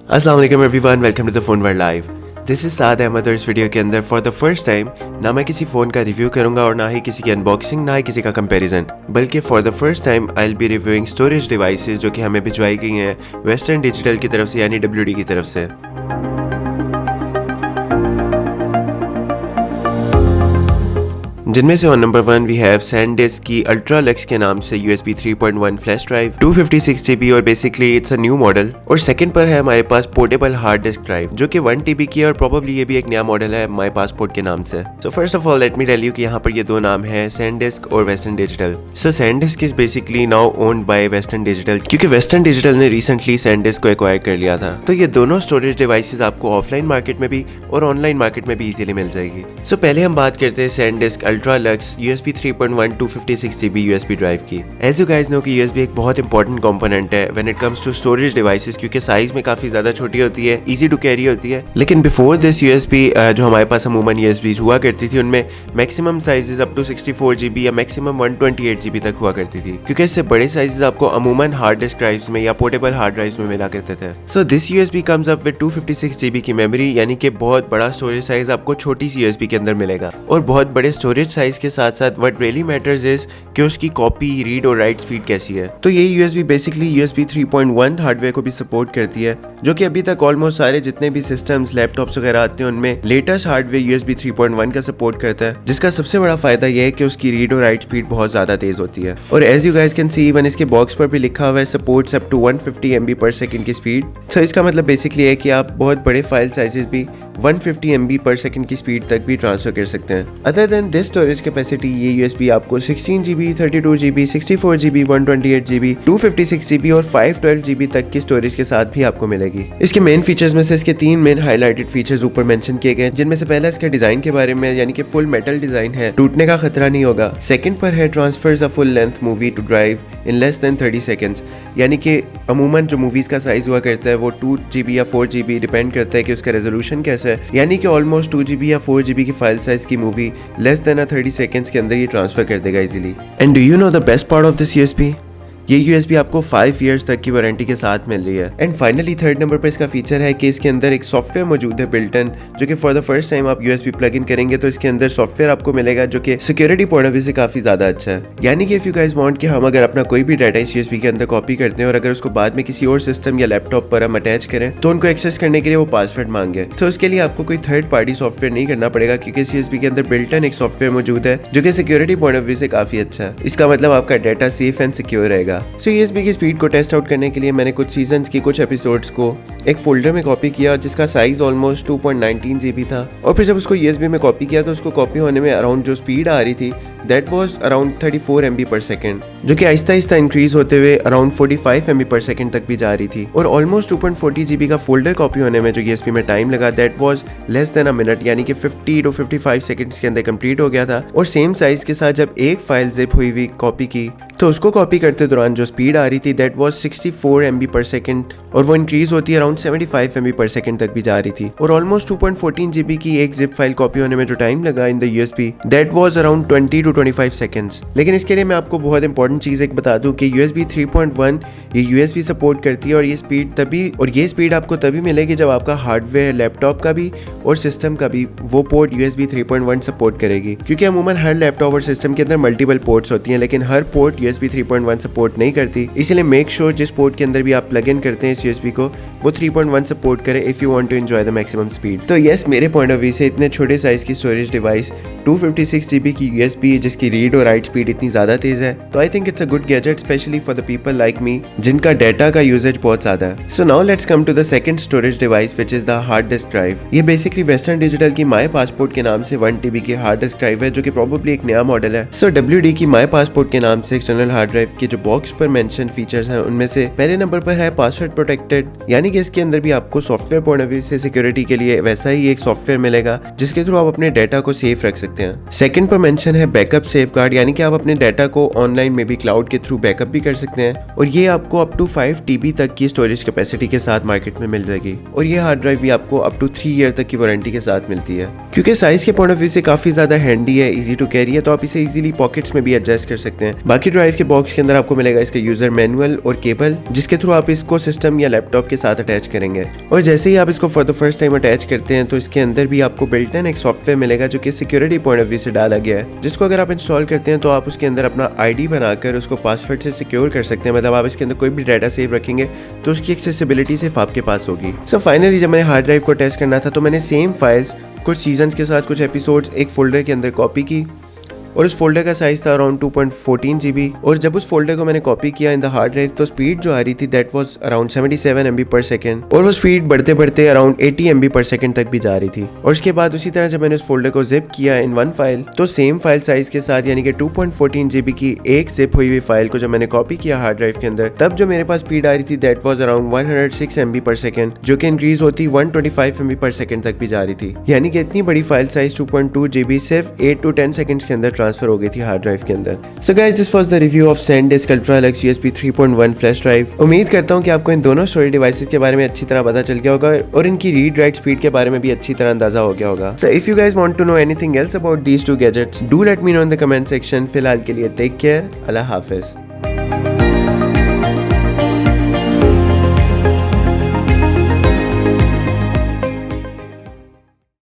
अस्सलाम वालेकुम everyone, welcome to the phone world live. This is Saad Ahmad और इस वीडियो के अंदर फॉर द फर्स्ट टाइम ना मैं किसी फ़ोन का रिव्यू करूंगा और ना ही किसी की अनबॉक्सिंग, ना ही किसी का कंपैरिजन, बल्कि for the first time I will be reviewing storage devices जो कि हमें भिजवाई गई हैं वेस्टर्न डिजिटल की तरफ से, यानी WD की तरफ से। जिनमें से on number 1 we have SanDisk की अल्ट्रा लक्स के नाम से USB 3.1 फ्लैश ड्राइव 256 GB और basically it's a new model. और सेकंड पर है हमारे पास पोर्टेबल हार्ड डिस्क ड्राइव जो कि 1 TB की है और प्रोबेबली ये भी एक नया मॉडल है माई पासपोर्ट के नाम से। So first of all let me tell you कि यहाँ पर ये दो नाम है सैनडिस्क और Western Digital. So SanDisk is basically now owned by Western Digital, क्योंकि वेस्टर्न डिजिटल ने रिसेंटली सैनडिस्क को एक्वायर कर लिया था। तो ये दोनों स्टोरेज डिवाइसेस आपको ऑफलाइन मार्केट में भी और ऑनलाइन मार्केट में भी इजीली मिल जाएगी। सो पहले हम बात करते हैं SanDisk Ultra Luxe USB 3.1 256 GB USB drive की। एज यू गाइज नो कि USB एक बहुत इंपॉर्टेंट कंपोनेंट है when it comes to storage devices, क्योंकि साइज में काफी ज्यादा छोटी होती है, इजी टू कैरी होती है। लेकिन बिफोर दिस USB जो हमारे पास अमूमन USBs हुआ करती थी उनमें maximum sizes up to 64 GB या मैक्सिमम 128 GB तक हुआ करती थी, क्योंकि इससे बड़े साइजेस आपको अमूमन हार्ड डिस्क ड्राइव्स में या पोर्टेबल हार्ड ड्राइव्स में मिला करते थे। So this USB comes up with 256 GB की मेमोरी, यानी कि बहुत बड़ा स्टोरेज साइज आपको छोटी सी USB के अंदर मिलेगा। और बहुत बड़े स्टोरेज साइज के साथ साथ व्हाट रियली मैटर्स इज कि उसकी कॉपी, रीड और राइट स्पीड कैसी है। तो ये USB बेसिकली USB 3.1 हार्डवेयर को भी सपोर्ट करती है, जो कि अभी तक ऑलमोस्ट सारे जितने भी सिस्टम्स, लैपटॉप्स वगैरह आते हैं उनमें लेटेस्ट हार्डवेयर USB 3.1 का सपोर्ट करता है, जिसका सबसे बड़ा फायदा यह है कि उसकी रीड और राइट स्पीड बहुत ज्यादा तेज होती है। और as you guys can see even इसके बॉक्स पर भी लिखा हुआ है supports up to 150 MB per second की स्पीड। तो इसका मतलब बेसिकली है कि आप बहुत बड़े फाइल साइजेस भी 150 MB पर सेकंड की स्पीड तक भी ट्रांसफर कर सकते हैं। Other than this storage capacity, ये USB आपको 16 GB, 32 GB, 64 GB, 128 GB, 256 GB और 512 GB तक की स्टोरेज के साथ भी आपको मिलेगी। इसके मेन फीचर्स में से इसके 3 मेन हाईलाइटेड फीचर्स ऊपर मेंशन किए गए, जिनमें से पहला इसके डिजाइन के बारे में, यानी कि फुल मेटल डिजाइन है, टूटने का खतरा नहीं होगा। सेकंड पर है transfers a full length movie to drive in less than 30 seconds, यानी कि अमूमन जो मूवीज का साइज हुआ करता है वो 2 GB या 4 GB डिपेंड करता है कि उसका रेजोल्यूशन कैसा है, यानी कि ऑलमोस्ट 2 GB या 4 GB की फाइल साइज की मूवी लेस देन 30 सेकंड्स के अंदर ये ट्रांसफर कर देगा easily. And do you know the best part of this USB? ये USB आपको 5 इयर्स तक की वारंटी के साथ मिल रही है। एंड फाइनली थर्ड नंबर पर इसका फीचर है कि इसके अंदर एक सॉफ्टवेयर मौजूद है बिल्ट इन, जो कि फॉर द फर्स्ट टाइम आप USB प्लग इन करेंगे तो इसके अंदर सॉफ्टवेयर आपको मिलेगा जो कि सिक्योरिटी पॉइंट ऑफ व्यू से काफी ज्यादा अच्छा है। यानी कि इफ यू गाइस वांट कि हम अगर अपना कोई भी डाटा इस USB के अंदर कॉपी करते हैं और अगर उसको बाद में किसी और सिस्टम या लैपटॉप पर हम अटैच करें तो उनको एक्सेस करने के लिए वो पासवर्ड मांगे, तो उसके लिए आपको कोई थर्ड पार्टी सॉफ्टवेयर नहीं करना पड़ेगा, क्योंकि इस USB के अंदर बिल्ट इन एक सॉफ्टवेयर मौजूद है जो कि सिक्योरिटी पॉइंट ऑफ व्यू से काफी अच्छा है। इसका मतलब आपका डाटा सेफ एंड सिक्योर रहेगा। सो USB की स्पीड को टेस्ट आउट करने के लिए मैंने कुछ सीजन्स की कुछ एपिसोड्स को एक फोल्डर में कॉपी किया जिसका साइज ऑलमोस्ट 2.19 GB था, और फिर जब उसको USB में कॉपी किया तो उसको कॉपी होने में अराउंड जो स्पीड आ रही थी that was around 34 MB per second, जो कि आहिस्ता आहिस्ता इंक्रीज होते हुए अराउंड 45 MB पर सेकंड तक भी जा रही थी। और ऑलमोस्ट 2.40 GB का फोल्डर कॉपी होने में जो USB में टाइम लगा that was less than a minute, यानी कि 50 to 55 सेकंड्स के अंदर कंप्लीट हो गया था। और सेम साइज के साथ जब एक फाइल जिप हुई हुई कॉपी की तो उसको कॉपी करते दौरान जो स्पीड आ रही थी that was 64 MB per second, और वो इंक्रीज होती अराउंड 75 MB पर सेकंड तक भी जा रही थी। और ऑलमोस्ट 2.14 GB की एक जिप फाइल कॉपी होने में जो टाइम लगा in the USB that was around 20 to 25 seconds. लेकिन इसके लिए मैं आपको बहुत इंपॉर्टेंट चीज एक बता दूं कि USB 3.1 ये USB सपोर्ट करती है, और ये स्पीड आपको तभी मिलेगी जब आपका हार्डवेयर, लैपटॉप का भी और सिस्टम का भी वो पोर्ट USB 3.1 सपोर्ट करेगी, क्योंकि अमूमन हर लैपटॉप और सिस्टम के अंदर मल्टीपल पोर्ट्स होती हैं, लेकिन हर पोर्ट USB 3.1 सपोर्ट नहीं करती। इसलिए मेक श्योर जिस पोर्ट के अंदर भी आप प्लग इन करते हैं इस USB को वो 3.1 सपोर्ट करे if you want to enjoy the maximum speed. तो यस, मेरे पॉइंट ऑफ व्यू से इतने छोटे साइज की स्टोरेज डिवाइस 256 GB की USB जिसकी रीड और राइट स्पीड इतनी ज्यादा तेज है, तो I think it's a good gadget specially for the people like me जिनका डाटा का यूजेज बहुत ज्यादा है। So now let's come to the second storage device which is the hard disk drive. ये बेसिकली वेस्टर्न डिजिटल की माई passport के नाम से 1 TB की हार्ड डिस्क ड्राइव है, जो कि प्रोबेबली एक नया मॉडल है। सो WD की माई पासपोर्ट के नाम से एक्सटर्नल हार्ड ड्राइव के जो बॉक्स पर मेंशन फीचर्स हैं उनमें से पहले नंबर पर है पासवर्ड प्रोटेक्टेड, यानी कि इसके अंदर भी आपको सॉफ्टवेयर पॉइंट ऑफ व्यू से सिक्योरिटी के लिए वैसा ही एक सॉफ्टवेयर मिलेगा जिसके थ्रू आप अपने डाटा को सेफ रख सकते हैं। सेकंड पर मेंशन है बैकअप सेफगार्ड, यानी कि आप अपने डाटा को ऑनलाइन में भी क्लाउड के थ्रू बैकअप भी कर सकते हैं, और ये आपको अप टू 5 TB तक की स्टोरेज कैपेसिटी के साथ मार्केट में मिल जाएगी। और ये हार्ड ड्राइव भी आपको अप टू 3 ईयर तक की वारंटी के साथ मिलती है। क्योंकि साइज के पॉइंट ऑफ व्यू से काफी ज्यादा हैंडी है, इजी टू कैरी है, तो आप इसे इजीली पॉकेट्स में भी एडजस्ट कर सकते हैं। बाकी ड्राइव के बॉक्स के अंदर आपको मिलेगा इसका यूजर मैनुअल और केबल, जिसके थ्रू आप इसको सिस्टम या लैपटॉप के साथ अटैच करेंगे। और जैसे ही आप इसको for the first time attach करते हैं तो इसके अंदर भी आपको बिल्ट इन एक सॉफ्टवेयर मिलेगा जो कि सिक्योरिटी पॉइंट ऑफ व्यू से डाला गया है, जिसको अगर आप इंस्टॉल करते हैं तो आप उसके अंदर अपना आईडी बनाकर उसको पासवर्ड से सिक्योर कर सकते हैं। मतलब आप इसके अंदर कोई भी डाटा सेव रखेंगे तो उसकी एक्सेसिबिलिटी सिर्फ आपके पास होगी। सो फाइनली जब मैंने हार्ड ड्राइव को टेस्ट करना था तो मैंने सेम फाइल्स कुछ सीजन्स के साथ कुछ एपिसोड्स एक फोल्डर के अंदर कॉपी की, और उस फोल्डर का साइज था अराउंड 2.14 GB। और जब उस फोल्डर को मैंने कॉपी किया इन द हार्ड ड्राइव तो स्पीड जो आ रही थी that was around 77 MB per second, और वो स्पीड बढ़ते बढ़ते अराउंड 80 MB पर सेकंड तक भी जा रही थी। और उसके बाद उसी तरह जब मैंने उस फोल्डर को जिप किया इन वन फाइल तो सेम फाइल साइज के साथ यानी कि 2.14 GB की एक जिप हुई हुई फाइल को जब मैंने कॉपी किया हार्ड ड्राइव के अंदर, तब जो मेरे पास स्पीड आ रही थी that was around 106 MB per second, जो कि इंक्रीज होती 125 MB पर सेकंड तक भी जा रही थी। यानी कि इतनी बड़ी फाइल साइज 2.2 GB सिर्फ 8 to 10 सेकंड्स के अंदर ट्रांसफर हो गई थी हार्ड ड्राइव के अंदर। So guys, this was the review of SanDisk Ultra Lux USB 3.1 flash drive. उम्मीद करता हूं कि आपको इन दोनों स्टोरेज डिवाइसेस के बारे में अच्छी तरह पता चल गया होगा और इनकी रीड राइट स्पीड के बारे में भी अच्छी तरह अंदाजा हो गया होगा। So if you guys want to know anything else about these two gadgets, do let me know in the comment section. फिलहाल के लिए टेक केयर, अल्लाह हाफिज।